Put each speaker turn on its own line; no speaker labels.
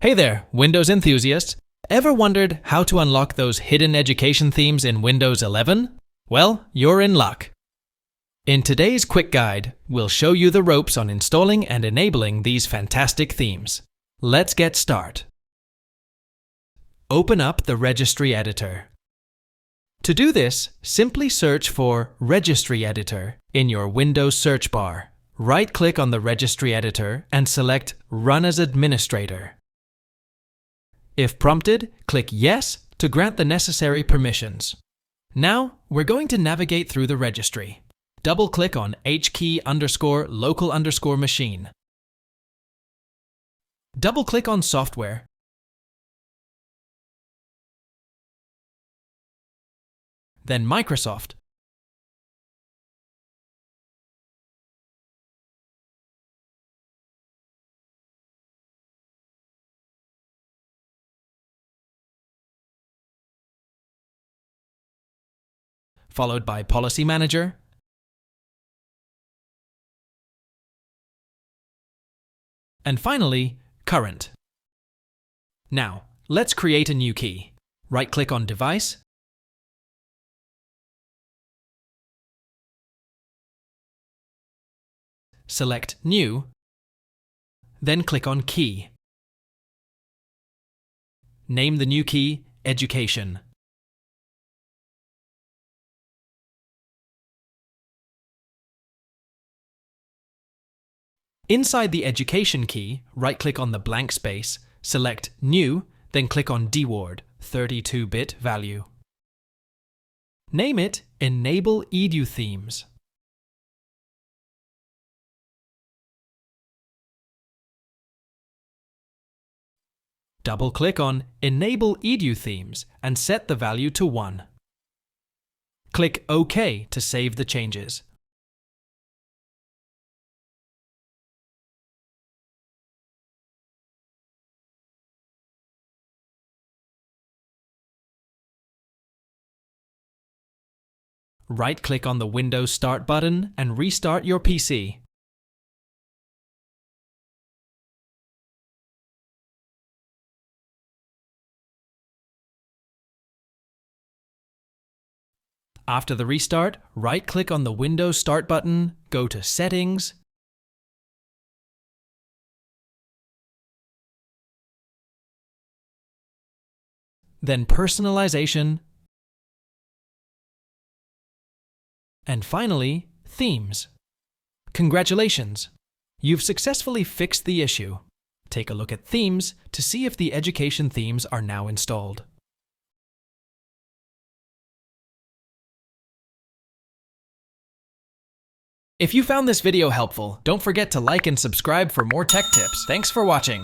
Hey there, Windows enthusiasts. Ever wondered how to unlock those hidden education themes in Windows 11? Well, you're in luck. In today's quick guide, we'll show you the ropes on installing and enabling these fantastic themes. Let's get started. Open up the Registry Editor. To do this, simply search for Registry Editor in your Windows search bar. Right-click on the Registry Editor and select Run as Administrator. If prompted, click Yes to grant the necessary permissions. Now, we're going to navigate through the registry. Double-click on hkey_local_machine. Double-click on Software. Then Microsoft. Followed by Policy Manager, and finally, Current. Now, let's create a new key. Right-click on Device, select New, then click on Key. Name the new key Education. Inside the Education key, right-click on the blank space, select New, then click on DWORD, 32-bit value. Name it Enable Edu Themes. Double-click on Enable Edu Themes and set the value to 1. Click OK to save the changes. Right-click on the Windows Start button and restart your PC. After the restart, right-click on the Windows Start button, go to Settings, then Personalization, and finally, Themes. Congratulations! You've successfully fixed the issue. Take a look at Themes to see if the education themes are now installed. If you found this video helpful, don't forget to like and subscribe for more tech tips. Thanks for watching.